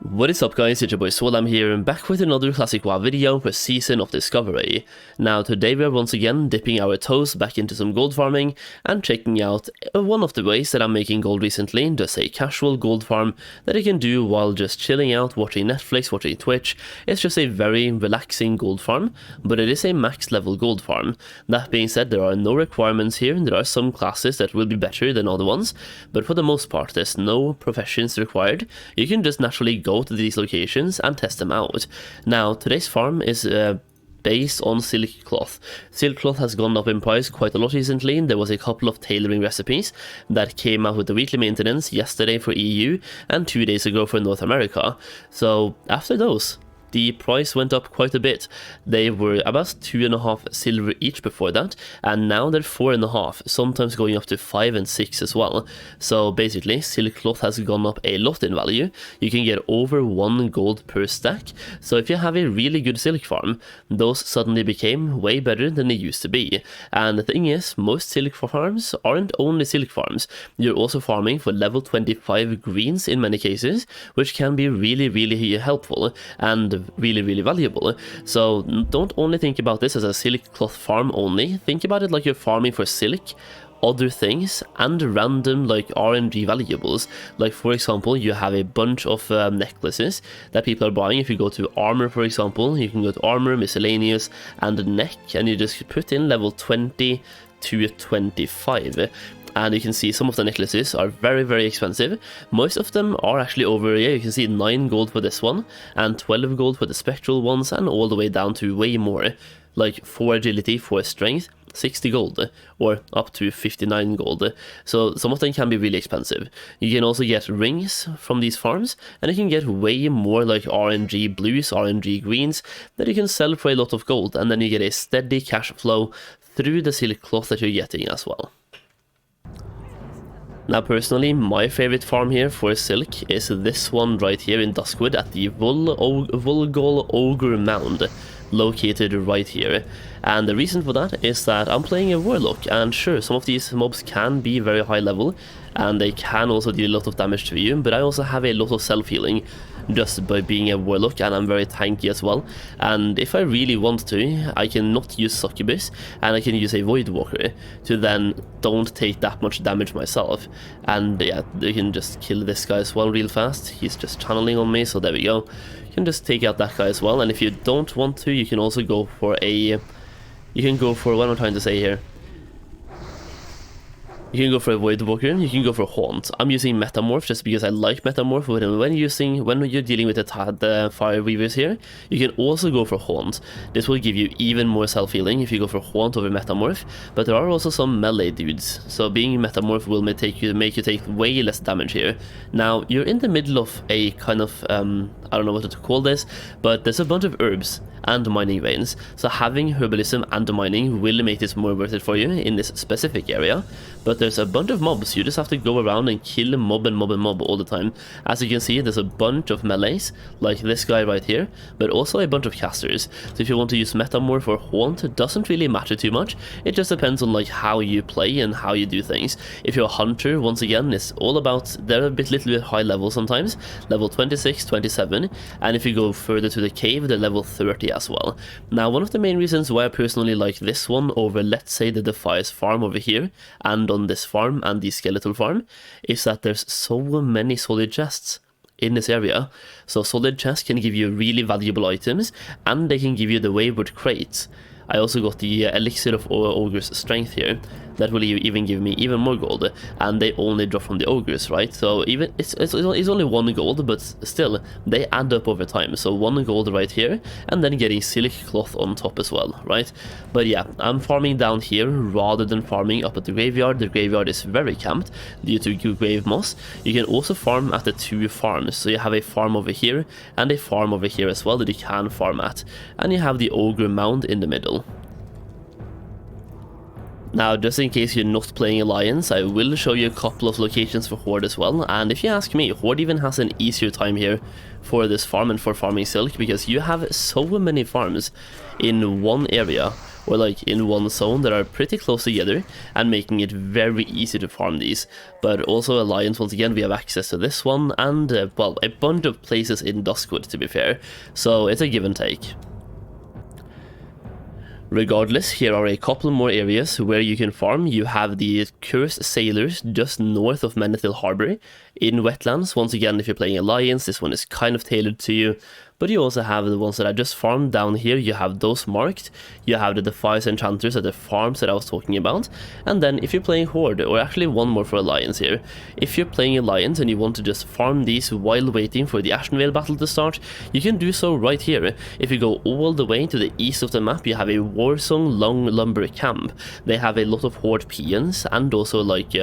What is up guys, it's your boy Solheim here and back with another classic WoW video for Season of Discovery. Now today we are once again dipping our toes back into some gold farming and checking out one of the ways that I'm making gold recently, just a casual gold farm that you can do while just chilling out, watching Netflix, watching Twitch. It's just a very relaxing gold farm, but it is a max level gold farm. That being said, there are no requirements here, there are some classes that will be better than other ones, but for the most part there's no professions required. You can just naturally go to these locations and test them out. Now today's farm is based on silk cloth. Silk cloth has gone up in price quite a lot recently. There was a couple of tailoring recipes that came out with the weekly maintenance yesterday for EU and 2 days ago for North America. So after those, the price went up quite a bit. They were about 2.5 silver each before that, and now they're 4.5, sometimes going up to 5 and 6 as well. So basically, silk cloth has gone up a lot in value. You can get over 1 gold per stack. So if you have a really good silk farm, those suddenly became way better than they used to be. And the thing is, most silk farms aren't only silk farms. You're also farming for level 25 greens in many cases, which can be really helpful and really valuable. So don't only think about this as a silk cloth farm only, think about it like you're farming for silk, other things, and random like RNG valuables. Like for example, you have a bunch of necklaces that people are buying. If you go to armor, for example, you can go to armor, miscellaneous, and neck, and you just put in level 20 to 25. And you can see some of the necklaces are very expensive. Most of them are actually over, yeah, you can see 9 gold for this one, and 12 gold for the spectral ones, and all the way down to way more. Like 4 agility, 4 strength, 60 gold, or up to 59 gold. So some of them can be really expensive. You can also get rings from these farms, and you can get way more like RNG blues, RNG greens, that you can sell for a lot of gold, and then you get a steady cash flow through the silk cloth that you're getting as well. Now personally, my favorite farm here for silk is this one right here in Duskwood at the Volgol Ogre Mound, located right here. And the reason for that is that I'm playing a warlock, and sure, some of these mobs can be very high level and they can also deal a lot of damage to you, but I also have a lot of self-healing just by being a warlock, and I'm very tanky as well. And if I really want to, I can not use succubus, and I can use a void walker to then don't take that much damage myself. And yeah, you can just kill this guy as well real fast. He's just channeling on me, so there we go. You can just take out that guy as well. And if you don't want to, you can also go for a what am I trying to say here? You can go for a Void Walker, you can go for Haunt. I'm using Metamorph just because I like Metamorph, but when you're dealing with the Fire Weavers here, you can also go for Haunt. This will give you even more self-healing if you go for Haunt over Metamorph, but there are also some melee dudes, so being Metamorph will make you take way less damage here. Now, you're in the middle of a kind of, I don't know what to call this, but there's a bunch of herbs and mining veins, so having herbalism and mining will make this more worth it for you in this specific area. But there's a bunch of mobs, you just have to go around and kill mob all the time. As you can see, there's a bunch of melees, like this guy right here, but also a bunch of casters. So if you want to use Metamorph or Haunt, it doesn't really matter too much. It just depends on like how you play and how you do things. If you're a hunter, once again, it's all about, they're a little bit high level sometimes, level 26, 27, and if you go further to the cave, they're level 30 as well. Now, one of the main reasons why I personally like this one over, let's say, the Defias farm over here, and on this farm and the skeletal farm, is that there's so many solid chests in this area. So solid chests can give you really valuable items, and they can give you the wayward crates. I also got the elixir of ogre's strength here. That will even give me even more gold, and they only drop from the ogres, right? So even it's only 1 gold, but still they add up over time. So 1 gold right here, and then getting silk cloth on top as well, right? But yeah, I'm farming down here rather than farming up at the graveyard. The graveyard is very camped due to grave moss. You can also farm at the 2 farms, so you have a farm over here and a farm over here as well that you can farm at, and you have the ogre mound in the middle. Now, just in case you're not playing Alliance, I will show you a couple of locations for Horde as well, and if you ask me, Horde even has an easier time here for this farm and for farming silk, because you have so many farms in one area or like in one zone that are pretty close together and making it very easy to farm these. But also Alliance, once again, we have access to this one and well, a bunch of places in Duskwood, to be fair, so it's a give and take. Regardless, here are a couple more areas where you can farm. You have the Cursed Sailors just north of Menethil Harbor in wetlands. Once again, if you're playing Alliance, this one is kind of tailored to you. But you also have the ones that I just farmed down here. You have those marked. You have the Defiance Enchanters at the farms that I was talking about. And then if you're playing Horde, or actually one more for Alliance here. If you're playing Alliance and you want to just farm these while waiting for the Ashenvale battle to start, you can do so right here. If you go all the way to the east of the map, you have a Warsong Long Lumber Camp. They have a lot of Horde peons and also like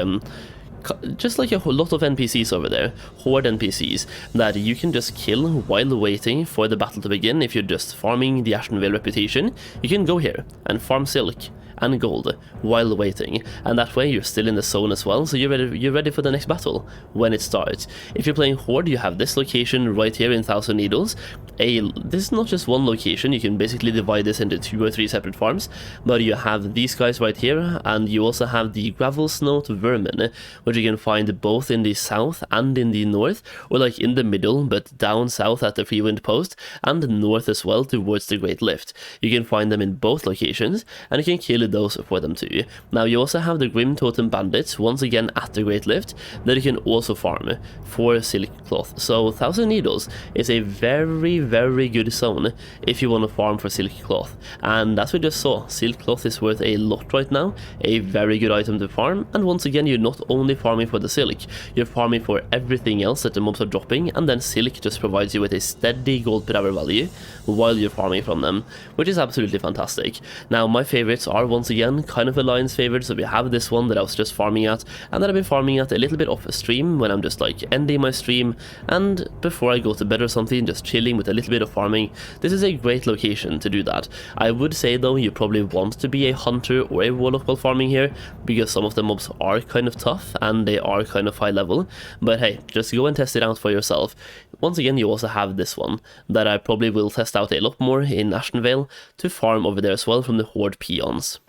just like a lot of NPCs over there, Horde NPCs, that you can just kill while waiting for the battle to begin. If you're just farming the Ashenvale reputation, you can go here and farm silk and gold while waiting, and that way you're still in the zone as well, so you're ready for the next battle when it starts. If you're playing Horde, you have this location right here in Thousand Needles. This is not just one location, you can basically divide this into 2 or 3 separate farms, but you have these guys right here, and you also have the Gravel Snout Vermin, which you can find both in the south and in the north, or like in the middle, but down south at the Freewind Post, and north as well towards the Great Lift. You can find them in both locations, and you can kill those for them too. Now you also have the Grim Totem Bandits, once again at the Great Lift, that you can also farm for Silk Cloth. So Thousand Needles is a very good zone if you want to farm for Silk Cloth, and as we just saw, Silk Cloth is worth a lot right now, a very good item to farm, and once again you're not only farming for the silk, you're farming for everything else that the mobs are dropping, and then silk just provides you with a steady gold per hour value while you're farming from them, which is absolutely fantastic. Now my favorites are once again kind of Alliance favorites, so we have this one that I was just farming at, and that I've been farming at a little bit off stream when I'm just like ending my stream, and before I go to bed or something, just chilling with a little bit of farming. This is a great location to do that. I would say though, you probably want to be a hunter or a warlock while farming here, because some of the mobs are kind of tough and they are kind of high level, but hey, just go and test it out for yourself. Once again, you also have this one that I probably will test out a lot more in Ashenvale to farm over there as well from the Horde peons.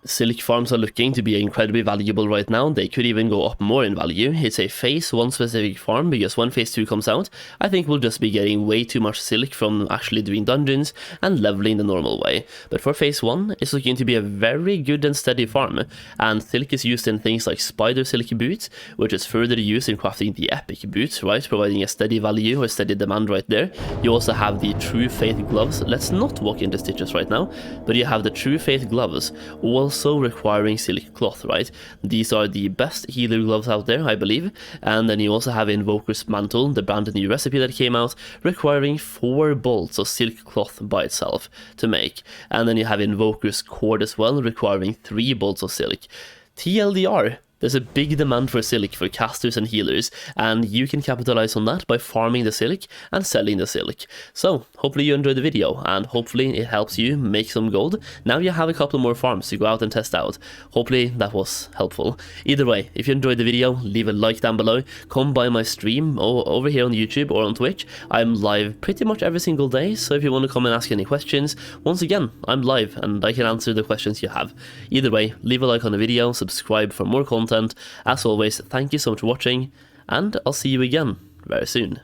Silk farms are looking to be incredibly valuable right now. They could even go up more in value. It's a phase 1 specific farm, because when phase 2 comes out, I think we'll just be getting way too much silk from actually doing dungeons and leveling the normal way. But for phase 1, it's looking to be a very good and steady farm, and silk is used in things like spider silk boots, which is further used in crafting the epic boots, right, providing a steady value or steady demand right there. You also have the True Faith gloves. Let's not walk into stitches right now, but you have the True Faith gloves, also requiring silk cloth, right? These are the best healer gloves out there, I believe. And then you also have Invoker's Mantle, the brand new recipe that came out, requiring 4 bolts of silk cloth by itself to make. And then you have Invoker's Cord as well, requiring 3 bolts of silk. TLDR, there's a big demand for silk for casters and healers, and you can capitalize on that by farming the silk and selling the silk. So, hopefully you enjoyed the video, and hopefully it helps you make some gold. Now you have a couple more farms to go out and test out. Hopefully that was helpful. Either way, if you enjoyed the video, leave a like down below, come by my stream over here on YouTube or on Twitch. I'm live pretty much every single day, so if you want to come and ask any questions, once again, I'm live and I can answer the questions you have. Either way, leave a like on the video, subscribe for more content. As always, thank you so much for watching, and I'll see you again very soon.